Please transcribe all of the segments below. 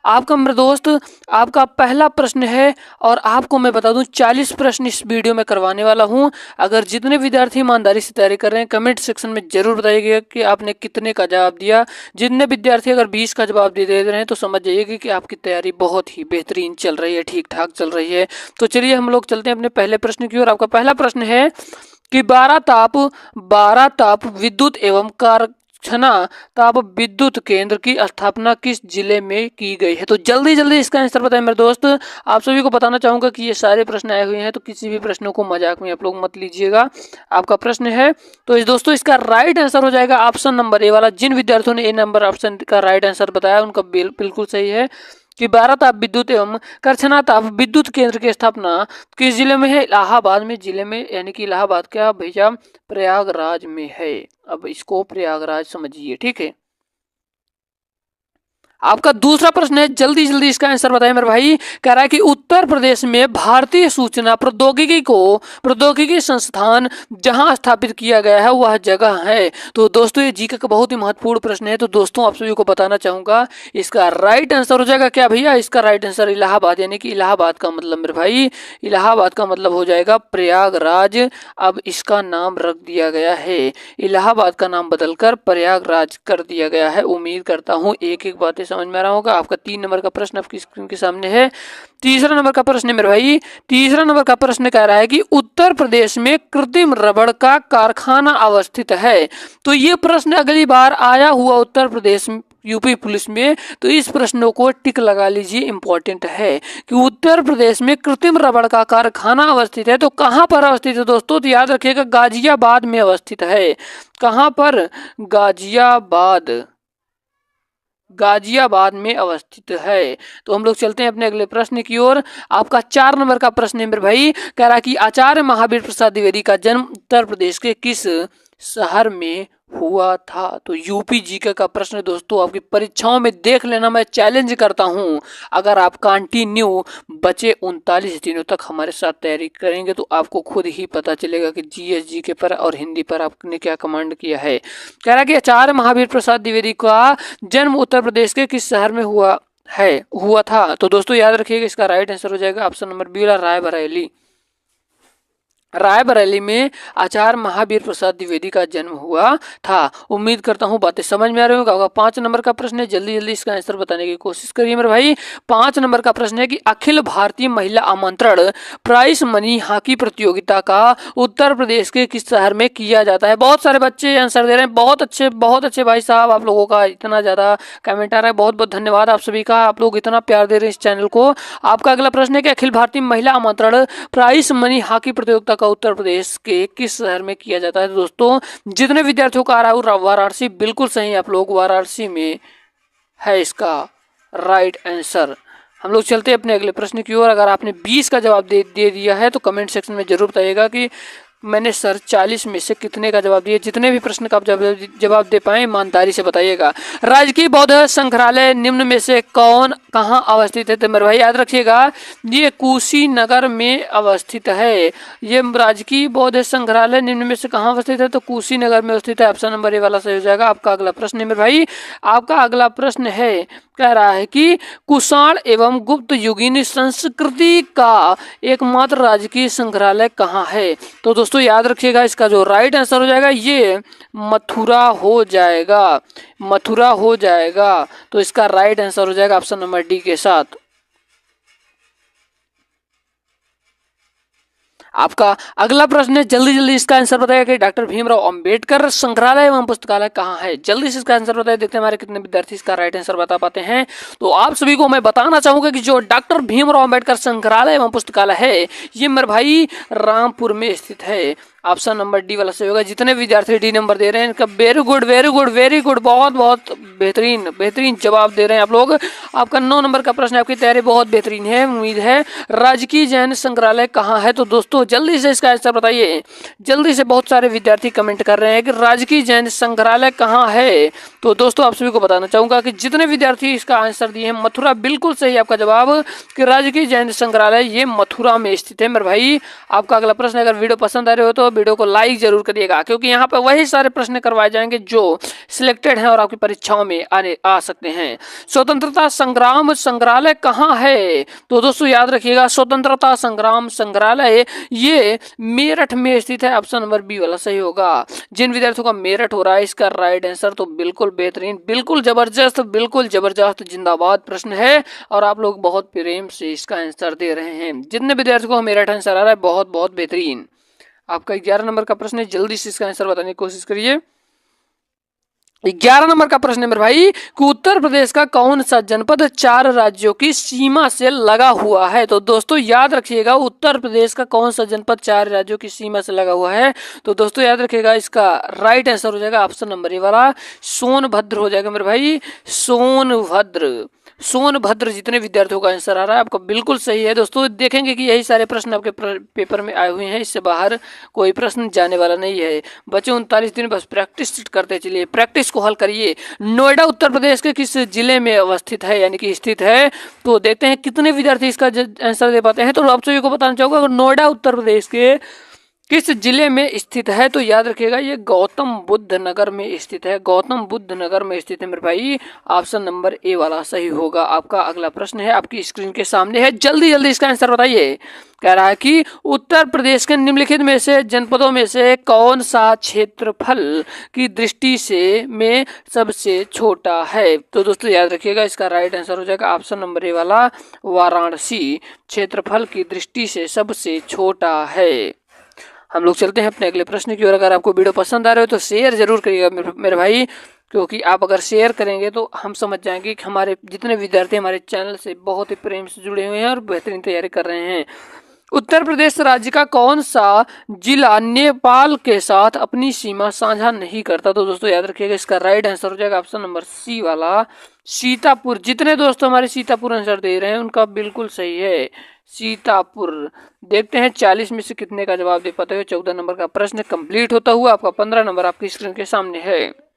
आपका मेरे दोस्त आपका पहला प्रश्न है और आपको मैं बता दूं 40 प्रश्न इस वीडियो में करवाने वाला हूं। अगर जितने विद्यार्थी ईमानदारी से तैयारी कर रहे हैं कमेंट सेक्शन में जरूर बताइएगा कि आपने कितने का जवाब दिया। जितने विद्यार्थी अगर 20 का जवाब दे रहे हैं तो समझ जाइएगा कि आपकी तैयारी बहुत ही बेहतरीन चल रही है, ठीक ठाक चल रही है। तो चलिए हम लोग चलते हैं अपने पहले प्रश्न की ओर। आपका पहला प्रश्न है कि 12 ताप विद्युत एवं कारखाना ताप विद्युत केंद्र की स्थापना किस जिले में की गई है। तो जल्दी जल्दी इसका आंसर बताएं मेरे दोस्त। आप सभी को बताना चाहूंगा कि ये सारे प्रश्न आए हुए हैं तो किसी भी प्रश्नों को मजाक में आप लोग मत लीजिएगा। आपका प्रश्न है तो इस दोस्तों इसका राइट आंसर हो जाएगा ऑप्शन नंबर ए वाला। जिन विद्यार्थियों ने ए नंबर ऑप्शन का राइट आंसर बताया उनका बिल्कुल सही है कि 12 ताप विद्युत एवं कारखाना ताप विद्युत केंद्र की स्थापना किस जिले में है। इलाहाबाद में जिले में, यानी कि इलाहाबाद क्या भैया, प्रयागराज में है। अब इसको प्रयागराज समझिए, ठीक है। आपका दूसरा प्रश्न है, जल्दी जल्दी इसका आंसर बताएं मेरे भाई। कह रहा है कि उत्तर प्रदेश में भारतीय सूचना प्रौद्योगिकी संस्थान जहां स्थापित किया गया है वह जगह है। तो दोस्तों ये जीके का बहुत ही महत्वपूर्ण प्रश्न है। तो दोस्तों आप सभी को बताना चाहूंगा इसका राइट आंसर हो जाएगा क्या भैया, इसका राइट आंसर इलाहाबाद, यानी कि इलाहाबाद का मतलब मेरे भाई, इलाहाबाद का मतलब हो जाएगा प्रयागराज। अब इसका नाम रख दिया गया है, इलाहाबाद का नाम बदलकर प्रयागराज कर दिया गया है। उम्मीद करता हूं एक एक बातें समझ में आ रहा होगा। आपका 3 नंबर का प्रश्न आपकी स्क्रीन के सामने है। तीसरा नंबर का प्रश्न है मेरे भाई, तीसरा नंबर का प्रश्न कह रहा है कि उत्तर प्रदेश में कृत्रिम रबड़ का कारखाना अवस्थित है। तो ये प्रश्न अगली बार आया हुआ उत्तर प्रदेश यूपी पुलिस में, तो इस प्रश्नों को टिक लगा लीजिए, इंपॉर्टेंट है कि उत्तर प्रदेश में कृत्रिम रबड़ का कारखाना अवस्थित है। तो कहां पर अवस्थित है दोस्तों, तो याद रखिएगा गाजियाबाद में अवस्थित है। कहां पर, गाजियाबाद में अवस्थित है। तो हम लोग चलते हैं अपने अगले प्रश्न की ओर। आपका 4 नंबर का प्रश्न है मेरे भाई, कह रहा है कि आचार्य महावीर प्रसाद द्विवेदी का जन्म उत्तर प्रदेश के किस शहर में हुआ था। तो यूपी जीके का प्रश्न दोस्तों आपकी परीक्षाओं में देख लेना, मैं चैलेंज करता हूं अगर आप कंटिन्यू बचे 39 दिनों तक हमारे साथ तैयारी करेंगे तो आपको खुद ही पता चलेगा कि जीएस जीके पर और हिंदी पर आपने क्या कमांड किया है। कह रहा है कि आचार्य महावीर प्रसाद द्विवेदी का जन्म उत्तर प्रदेश के किस शहर में हुआ था। तो दोस्तों याद रखिएगा इसका राइट आंसर हो जाएगा ऑप्शन नंबर बी वाला, रायबरेली। रायबरेली में आचार्य महावीर प्रसाद द्विवेदी का जन्म हुआ था। उम्मीद करता हूं बातें समझ में आ रही होगा। 5 नंबर का प्रश्न है, जल्दी जल्दी इसका आंसर बताने की कोशिश करिए मेरे भाई। 5 नंबर का प्रश्न है कि अखिल भारतीय महिला आमंत्रण प्राइस मनी हॉकी प्रतियोगिता का उत्तर प्रदेश के किस शहर में किया जाता है। बहुत सारे बच्चे आंसर दे रहे हैं, बहुत अच्छे भाई साहब, आप लोगों का इतना ज्यादा कमेंट आ रहा है, बहुत बहुत धन्यवाद आप सभी का, आप लोग इतना प्यार दे रहे हैं इस चैनल को। आपका अगला प्रश्न है कि अखिल भारतीय महिला आमंत्रण प्राइस मनी हॉकी प्रतियोगिता का उत्तर प्रदेश के किस शहर में किया जाता है। तो दोस्तों जितने विद्यार्थियों का आ रहा है वाराणसी, बिल्कुल सही, आप लोग वाराणसी में है इसका राइट आंसर। हम लोग चलते हैं अपने अगले प्रश्न की ओर। अगर आपने 20 का जवाब दे दिया है तो कमेंट सेक्शन में जरूर बताइएगा कि मैंने सर 40 में से कितने का जवाब दिया। जितने भी प्रश्न का आप जवाब दे पाए ईमानदारी से बताइएगा। राजकीय बौद्ध संग्रहालय निम्न में से कहाँ अवस्थित है। तो मेरे भाई याद रखिएगा ये कुशीनगर में अवस्थित है। ये राजकीय बौद्ध संग्रहालय निम्न में से कहाँ अवस्थित है, तो कुशीनगर में अवस्थित है। ऑप्शन नंबर ए वाला सही हो जाएगा। आपका अगला प्रश्न है मेरे भाई, आपका अगला प्रश्न है, कह रहा है कि कुषाण एवं गुप्त युगीन संस्कृति का एकमात्र राजकीय संग्रहालय कहाँ है। तो दोस्तों याद रखिएगा इसका जो राइट आंसर हो जाएगा ये मथुरा हो जाएगा, मथुरा हो जाएगा। तो इसका राइट आंसर हो जाएगा ऑप्शन नंबर डी के साथ। आपका अगला प्रश्न है, जल्दी जल्दी इसका आंसर बताइए कि डॉक्टर भीमराव अंबेडकर संग्रहालय एवं पुस्तकालय कहाँ है। जल्दी से इसका आंसर बताइए, देखते हैं हमारे कितने विद्यार्थी इसका राइट आंसर बता पाते हैं। तो आप सभी को मैं बताना चाहूंगा कि जो डॉक्टर भीमराव अंबेडकर संग्रहालय एवं पुस्तकालय है ये मेरे भाई रामपुर में स्थित है। ऑप्शन नंबर डी वाला सही होगा। जितने विद्यार्थी डी नंबर दे रहे हैं इनका very good very good very good, बहुत बहुत बेहतरीन जवाब दे रहे हैं आप लोग। आपका 9 नंबर का प्रश्न, आपकी तैयारी बहुत बेहतरीन है, उम्मीद है। राजकीय जैन संग्रहालय कहाँ है। तो दोस्तों जल्दी से इसका आंसर बताइए। जल्दी से बहुत सारे विद्यार्थी कमेंट कर रहे हैं कि राजकीय जैन संग्रहालय कहाँ है। तो दोस्तों आप सभी को बताना चाहूंगा कि जितने विद्यार्थी इसका आंसर दिए हैं मथुरा, बिल्कुल सही आपका जवाब कि राजकीय जैन संग्रहालय ये मथुरा में स्थित है मेरे भाई। आपका अगला प्रश्न, अगर वीडियो पसंद आ रहे हो तो वीडियो को लाइक जरूर करिएगा, क्योंकि यहाँ पर वही सारे प्रश्न करवाए जाएंगे जो सिलेक्टेड हैं और आपकी परीक्षाओं में आने आ सकते हैं। स्वतंत्रता संग्राम संग्रहालय कहाँ है? तो दोस्तों याद रखिएगा, स्वतंत्रता संग्राम संग्रहालय ये मेरठ में स्थित है। ऑप्शन नंबर बी वाला सही होगा। जिन विद्यार्थियों का मेरठ हो रहा है इसका राइट आंसर तो बिल्कुल बेहतरीन, बिल्कुल जबरदस्त जिंदाबाद प्रश्न है और आप लोग बहुत प्रेम से इसका आंसर दे रहे हैं। जितने विद्यार्थियों को मेरठ आंसर आ रहा है बहुत बहुत बेहतरीन। आपका 11 नंबर का प्रश्न है, जल्दी से इसका आंसर बताने की कोशिश करिए। 11 नंबर का प्रश्न है मेरे भाई कि उत्तर प्रदेश का कौन सा जनपद 4 राज्यों की सीमा से लगा हुआ है? तो दोस्तों याद रखिएगा, उत्तर प्रदेश का कौन सा जनपद 4 राज्यों की सीमा से लगा हुआ है? तो दोस्तों याद रखिएगा, इसका राइट आंसर हो जाएगा ऑप्शन नंबर ए वाला, सोनभद्र हो जाएगा मेरे भाई, सोनभद्र। जितने विद्यार्थियों का आंसर आ रहा है आपका बिल्कुल सही है। दोस्तों देखेंगे कि यही सारे प्रश्न आपके पेपर में आए हुए हैं, इससे बाहर कोई प्रश्न जाने वाला नहीं है। बचे 39 दिन, बस प्रैक्टिस करते चलिए, प्रैक्टिस को हल करिए। नोएडा उत्तर प्रदेश के किस जिले में अवस्थित है, यानी कि स्थित है? तो देखते हैं कितने विद्यार्थी इसका आंसर दे पाते हैं। तो आप सभी को बताना चाहूंगा, नोएडा उत्तर प्रदेश के किस जिले में स्थित है? तो याद रखिएगा ये गौतम बुद्ध नगर में स्थित है, गौतम बुद्ध नगर में स्थित है मेरे भाई। ऑप्शन नंबर ए वाला सही होगा। आपका अगला प्रश्न है, आपकी स्क्रीन के सामने है, जल्दी जल्दी इसका आंसर बताइए। कह रहा है कि उत्तर प्रदेश के निम्नलिखित में से जनपदों में से कौन सा क्षेत्रफल की दृष्टि से में सबसे छोटा है? तो दोस्तों याद रखिएगा, इसका राइट आंसर हो जाएगा ऑप्शन नंबर ए वाला, वाराणसी क्षेत्रफल की दृष्टि से सबसे छोटा है। हम लोग चलते हैं अपने अगले प्रश्न की ओर। अगर आपको वीडियो पसंद आ रहा हो तो शेयर जरूर करिएगा मेरे भाई, क्योंकि आप अगर शेयर करेंगे तो हम समझ जाएंगे कि हमारे जितने विद्यार्थी हमारे चैनल से बहुत ही प्रेम से जुड़े हुए हैं और बेहतरीन तैयारी कर रहे हैं। उत्तर प्रदेश राज्य का कौन सा जिला नेपाल के साथ अपनी सीमा साझा नहीं करता? तो दोस्तों याद रखिएगा, इसका राइट आंसर हो जाएगा ऑप्शन नंबर सी वाला, सीतापुर। जितने दोस्त हमारे सीतापुर आंसर दे रहे हैं उनका बिल्कुल सही है, सीतापुर। देखते हैं 40 में से कितने का जवाब दे पाते हो। 14 नंबर का प्रश्न कंप्लीट होता हुआ आपका 15 नंबर आपकी स्क्रीन के सामने है।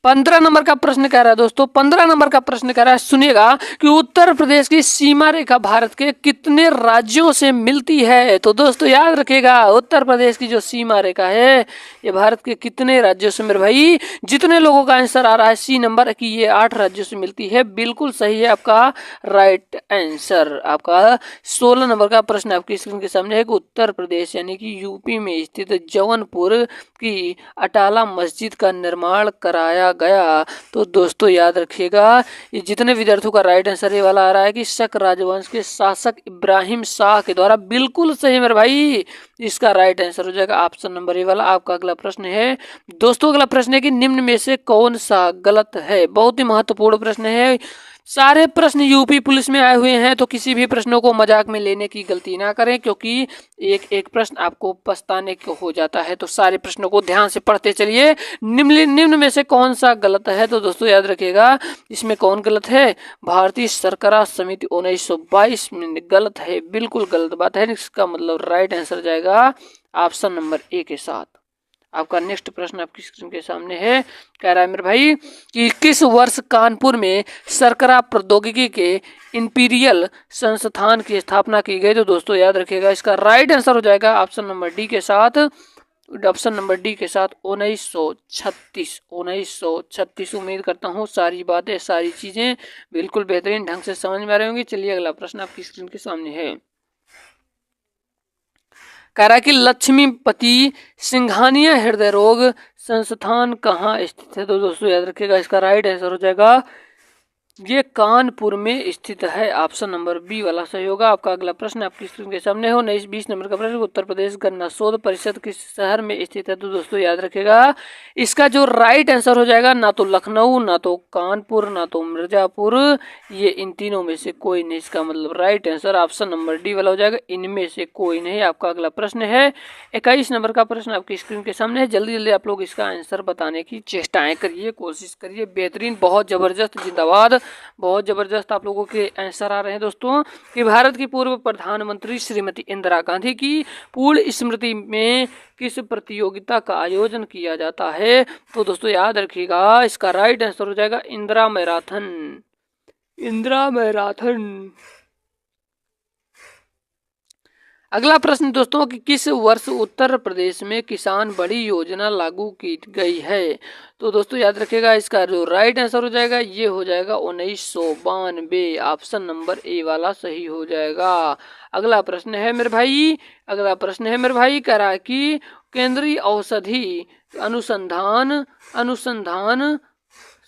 15 नंबर का प्रश्न कह रहा है दोस्तों, 15 नंबर का प्रश्न कह रहा है, सुनिएगा कि उत्तर प्रदेश की सीमा रेखा भारत के कितने राज्यों से मिलती है? तो दोस्तों याद रखिएगा, उत्तर प्रदेश की जो सीमा रेखा है ये भारत के कितने राज्यों से मेरे भाई? जितने लोगों का आंसर आ रहा है सी नंबर की, ये 8 राज्यों से मिलती है, बिल्कुल सही है आपका राइट आंसर। आपका 16 नंबर का प्रश्न आपकी स्क्रीन के सामने है कि उत्तर प्रदेश यानी कि यूपी में स्थित जौनपुर की अटाला मस्जिद का निर्माण कराया गया। तो दोस्तों याद रखिएगा, ये जितने विद्यार्थियों का राइट आंसर ये वाला आ रहा है कि शक राजवंश के शासक इब्राहिम शाह के द्वारा, बिल्कुल सही मेरे भाई। इसका राइट आंसर हो जाएगा ऑप्शन नंबर ए वाला। आपका अगला प्रश्न है दोस्तों, अगला प्रश्न है कि निम्न में से कौन सा गलत है? बहुत ही महत्वपूर्ण प्रश्न है। सारे प्रश्न यूपी पुलिस में आए हुए हैं, तो किसी भी प्रश्नों को मजाक में लेने की गलती ना करें, क्योंकि एक एक प्रश्न आपको पछताने को हो जाता है। तो सारे प्रश्नों को ध्यान से पढ़ते चलिए। निम्न में से कौन सा गलत है? तो दोस्तों याद रखिएगा, इसमें कौन गलत है? भारतीय सरकरा समिति 1922 में गलत है, बिल्कुल गलत बात है। इसका मतलब राइट आंसर जाएगा ऑप्शन नंबर ए के साथ। आपका नेक्स्ट प्रश्न आपकी स्क्रीन के सामने है, कह रहा है मेरे भाई कि किस वर्ष कानपुर में सरकरा प्रौद्योगिकी के इंपीरियल संस्थान की स्थापना की गई? तो दोस्तों याद रखिएगा, इसका राइट आंसर हो जाएगा ऑप्शन नंबर डी के साथ, ऑप्शन नंबर डी के साथ 1936। उम्मीद करता हूँ सारी बातें सारी चीजें बिल्कुल बेहतरीन ढंग से समझ में आ रही होंगी। चलिए अगला प्रश्न आपकी स्क्रीन के सामने है, कह रहा है कि लक्ष्मीपति सिंघानिया हृदय रोग संस्थान कहाँ स्थित है? तो दोस्तों याद रखिएगा, इसका राइट आंसर हो जाएगा, ये कानपुर में स्थित है, ऑप्शन नंबर बी वाला सही होगा। आपका अगला प्रश्न आपकी स्क्रीन के सामने हो, 20 नंबर का प्रश्न, उत्तर प्रदेश गन्ना शोध परिषद किस शहर में स्थित है? तो दोस्तों याद रखिएगा, इसका जो राइट आंसर हो जाएगा, ना तो लखनऊ, ना तो कानपुर, ना तो मिर्जापुर, ये इन तीनों में से कोई नहीं। इसका मतलब right answer option number D वाला हो जाएगा, इनमें से कोई नहीं। आपका अगला प्रश्न है 21 नंबर का प्रश्न आपकी स्क्रीन के सामने है। जल्दी जल्दी आप लोग इसका आंसर बताने की चेष्टाएं करिए, कोशिश करिए। बेहतरीन, बहुत जबरदस्त, जिंदाबाद, बहुत जबरदस्त आप लोगों के आंसर आ रहे हैं दोस्तों। कि भारत की पूर्व प्रधानमंत्री श्रीमती इंदिरा गांधी की पूर्ण स्मृति में किस प्रतियोगिता का आयोजन किया जाता है? तो दोस्तों याद रखिएगा, इसका राइट आंसर हो जाएगा इंदिरा मैराथन, इंदिरा मैराथन। अगला प्रश्न दोस्तों कि किस वर्ष उत्तर प्रदेश में किसान बड़ी योजना लागू की गई है। तो दोस्तों याद रखिएगा इसका जो राइट आंसर हो जाएगा ये हो जाएगा 1992। ऑप्शन नंबर ए वाला सही हो जाएगा। अगला प्रश्न है मेरे भाई कह रहा है कि केंद्रीय औषधि अनुसंधान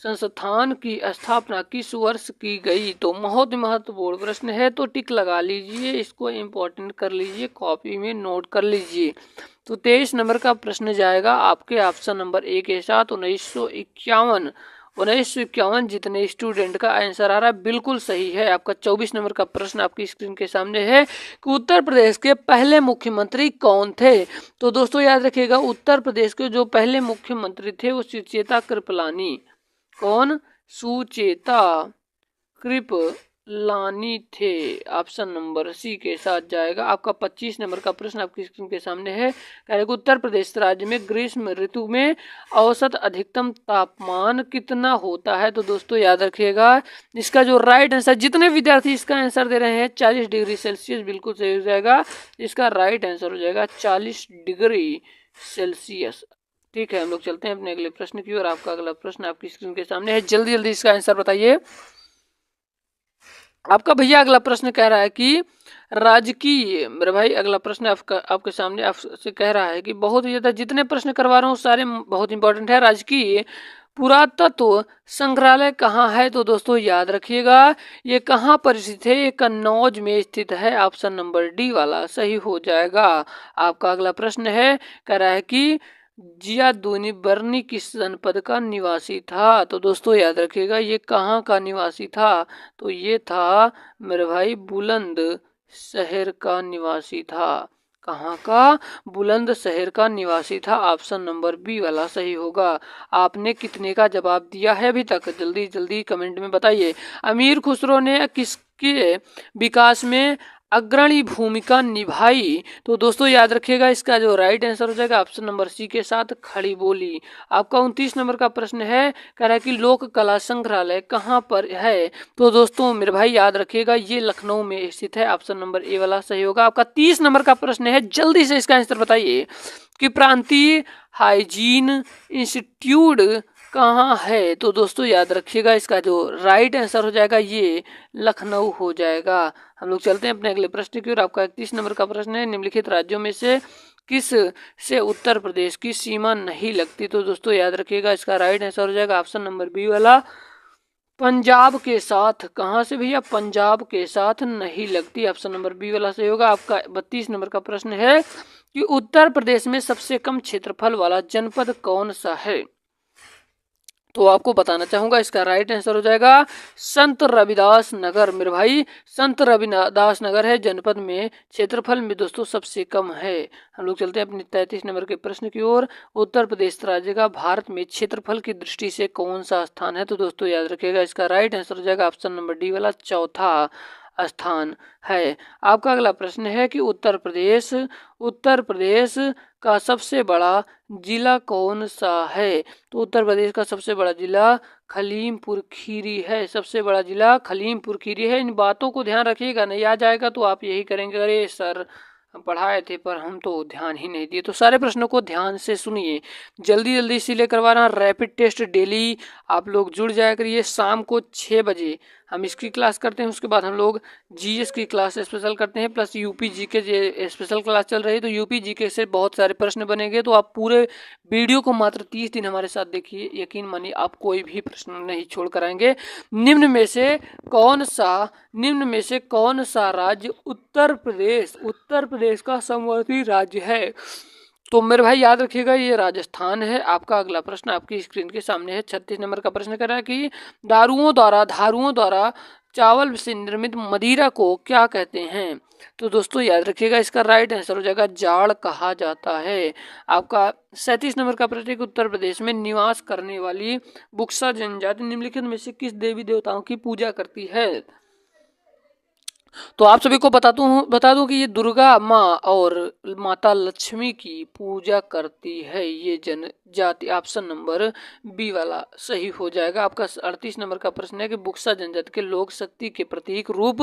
संस्थान की स्थापना किस वर्ष की गई। तो बहुत महत्वपूर्ण प्रश्न है, तो टिक लगा लीजिए, इसको इम्पोर्टेंट कर लीजिए, कॉपी में नोट कर लीजिए। तो 23 नंबर का प्रश्न जाएगा आपके ऑप्शन नंबर ए के साथ 1951 जितने स्टूडेंट का आंसर आ रहा है बिल्कुल सही है। आपका 24 नंबर का प्रश्न आपकी स्क्रीन के सामने है कि उत्तर प्रदेश के पहले मुख्यमंत्री कौन थे। तो दोस्तों याद रखिएगा उत्तर प्रदेश के जो पहले मुख्यमंत्री थे वो सुचेता कृपलानी। कौन? सुचेता कृपलानी थे। ऑप्शन नंबर सी के साथ जाएगा। आपका 25 नंबर का प्रश्न आपकी स्क्रीन के सामने है। उत्तर प्रदेश राज्य में ग्रीष्म ऋतु में औसत अधिकतम तापमान कितना होता है। तो दोस्तों याद रखिएगा इसका जो राइट आंसर, जितने विद्यार्थी इसका आंसर दे रहे हैं 40 डिग्री सेल्सियस बिल्कुल सही हो जाएगा। इसका राइट आंसर हो जाएगा 40 डिग्री सेल्सियस। ठीक है, हम लोग चलते हैं अपने अगले प्रश्न की ओर। आपका अगला प्रश्न आपकी स्क्रीन के सामने है, जल्दी जल्दी इसका आंसर बताइए। आपका भैया अगला प्रश्न कह रहा है कि राजकीय, मेरे भाई अगला प्रश्न आपके सामने आपसे कह रहा है कि बहुत ही ज्यादा जितने प्रश्न करवा रहा हूँ सारे बहुत इंपॉर्टेंट है। राजकीय पुरातत्व संग्रहालय कहाँ है। तो दोस्तों याद रखिएगा ये कहाँ पर स्थित है, ये कन्नौज में स्थित है। ऑप्शन नंबर डी वाला सही हो जाएगा। आपका अगला प्रश्न है, कह रहा है कि जियादुनी बर्नी किस जनपद का निवासी था। तो दोस्तों याद रखिएगा ये कहाँ का निवासी था। तो ये था मेरे भाई बुलंद शहर का निवासी था। कहाँ का? बुलंद शहर का निवासी था। ऑप्शन नंबर बी वाला सही होगा। आपने कितने का जवाब दिया है अभी तक, जल्दी जल्दी कमेंट में बताइए। अमीर खुसरो ने किसके विकास में अग्रणी भूमिका निभाई। तो दोस्तों याद रखिएगा इसका जो राइट आंसर हो जाएगा ऑप्शन नंबर सी के साथ खड़ी बोली। आपका 29 नंबर का प्रश्न है, कह रहा है कि लोक कला संग्रहालय कहाँ पर है। तो दोस्तों मेरे भाई याद रखिएगा ये लखनऊ में स्थित है। ऑप्शन नंबर ए वाला सही होगा। आपका 30 नंबर का प्रश्न है, जल्दी से इसका आंसर बताइए कि प्रांतीय हाइजीन इंस्टीट्यूट कहाँ है। तो दोस्तों याद रखिएगा इसका जो राइट आंसर हो जाएगा ये लखनऊ हो जाएगा। हम लोग चलते हैं अपने अगले प्रश्न की ओर। आपका 31 नंबर का प्रश्न है, निम्नलिखित राज्यों में से किस से उत्तर प्रदेश की सीमा नहीं लगती। तो दोस्तों याद रखिएगा इसका राइट आंसर हो जाएगा ऑप्शन नंबर बी वाला पंजाब के साथ। कहाँ से भैया? पंजाब के साथ नहीं लगती। ऑप्शन नंबर बी वाला सही होगा। आपका 32 नंबर का प्रश्न है कि उत्तर प्रदेश में सबसे कम क्षेत्रफल वाला जनपद कौन सा है। तो आपको बताना चाहूंगा इसका राइट आंसर हो जाएगा संत रविदास नगर। मेरे भाई संत रविदास नगर है जनपद में, क्षेत्रफल में दोस्तों सबसे कम है। हम लोग चलते हैं अपने 33 नंबर के प्रश्न की ओर। उत्तर प्रदेश राज्य का भारत में क्षेत्रफल की दृष्टि से कौन सा स्थान है। तो दोस्तों याद रखिएगा इसका राइट आंसर हो जाएगा ऑप्शन नंबर डी वाला चौथा स्थान है। आपका अगला प्रश्न है कि उत्तर प्रदेश का सबसे बड़ा जिला कौन सा है। तो उत्तर प्रदेश का सबसे बड़ा जिला खलीमपुर खीरी है। सबसे बड़ा जिला खलीमपुर खीरी है। इन बातों को ध्यान रखिएगा, नहीं आ जाएगा तो आप यही करेंगे, अरे सर हम पढ़ाए थे पर हम तो ध्यान ही नहीं दिए। तो सारे प्रश्नों को ध्यान से सुनिए, जल्दी जल्दी इसीलिए करवा रहा। रैपिड टेस्ट डेली आप लोग जुड़ जाया करिए। शाम को 6 बजे हम इसकी क्लास करते हैं, उसके बाद हम लोग जीएस की क्लास स्पेशल करते हैं, plus UP GK special class चल रही है। तो यूपी जीके से बहुत सारे प्रश्न बनेंगे। तो आप पूरे वीडियो को मात्र 30 दिन हमारे साथ देखिए, यकीन मानिए आप कोई भी प्रश्न नहीं छोड़ कर आएंगे। निम्न में से कौन सा राज्य उत्तर प्रदेश का समवर्ती राज्य है। तो मेरे भाई याद रखिएगा ये राजस्थान है। आपका अगला प्रश्न आपकी स्क्रीन के सामने है। 36 नंबर का प्रश्न कर रहा है कि धारुओं द्वारा चावल से निर्मित मदिरा को क्या कहते हैं। तो दोस्तों याद रखिएगा इसका राइट आंसर हो जाएगा जाड़ कहा जाता है। आपका 37 नंबर का प्रश्न, उत्तर प्रदेश में निवास करने वाली बुक्सा जनजाति निम्नलिखित में से किस देवी देवताओं की पूजा करती है। तो आप सभी को बता दूं कि ये दुर्गा माँ और माता लक्ष्मी की पूजा करती है ये जनजाति। ऑप्शन नंबर बी वाला सही हो जाएगा। आपका 38 नंबर का प्रश्न है कि बुक्सा जनजाति के लोक शक्ति के प्रतीक रूप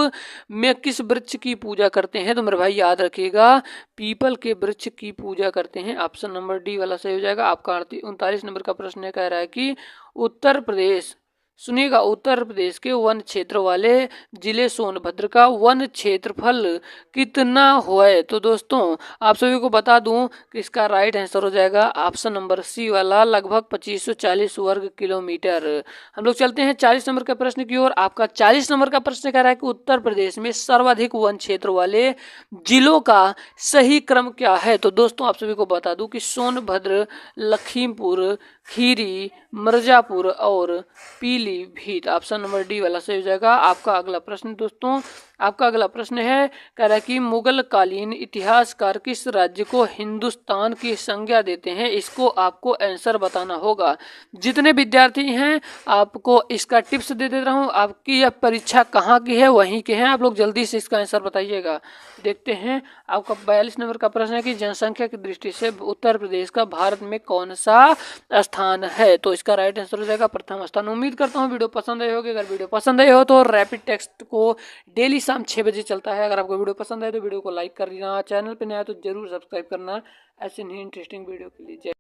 में किस वृक्ष की पूजा करते हैं? तो मेरे भाई याद रखिएगा, पीपल के वृक्ष की पूजा करते हैं। ऑप्शन नंबर डी वाला सही हो जाएगा। आपका 39 नंबर का प्रश्न है, कह रहा है कि उत्तर प्रदेश, सुनिएगा, उत्तर प्रदेश के वन क्षेत्र वाले जिले सोनभद्र का वन क्षेत्रफल कितना है? तो दोस्तों आप सभी को बता दूं कि इसका राइट आंसर हो जाएगा ऑप्शन नंबर सी वाला, लगभग 2540 वर्ग किलोमीटर। हम लोग चलते हैं 40 नंबर के प्रश्न की ओर। आपका 40 नंबर का प्रश्न कह रहा है कि उत्तर प्रदेश में सर्वाधिक वन क्षेत्र वाले जिलों का सही क्रम क्या है? तो दोस्तों आप सभी को बता दूं कि सोनभद्र, लखीमपुर खीरी, मिर्जापुर और पीलीभीत। ऑप्शन नंबर डी वाला सही हो जाएगा। आपका अगला प्रश्न दोस्तों, आपका अगला प्रश्न है, कह रहा है कि मुगल कालीन इतिहासकार किस राज्य को हिंदुस्तान की संज्ञा देते हैं? इसको आपको आंसर बताना होगा। जितने विद्यार्थी हैं आपको इसका टिप्स दे रहा हूँ। आपकी यह परीक्षा कहाँ की है, वहीं के हैं आप लोग, जल्दी से इसका आंसर बताइएगा। देखते हैं, आपका 42 नंबर का प्रश्न है कि जनसंख्या की दृष्टि से उत्तर प्रदेश का भारत में कौन सा स्थान है? तो इसका राइट आंसर हो जाएगा प्रथम स्थान। उम्मीद करता हूँ वीडियो पसंद आई होगी। अगर वीडियो पसंद आई हो तो रैपिड टेक्स्ट को डेली शाम 6 बजे चलता है। अगर आपको वीडियो पसंद आए तो वीडियो को लाइक कर देना, चैनल पर नया तो जरूर सब्सक्राइब करना ऐसे नहीं इंटरेस्टिंग वीडियो के लिए।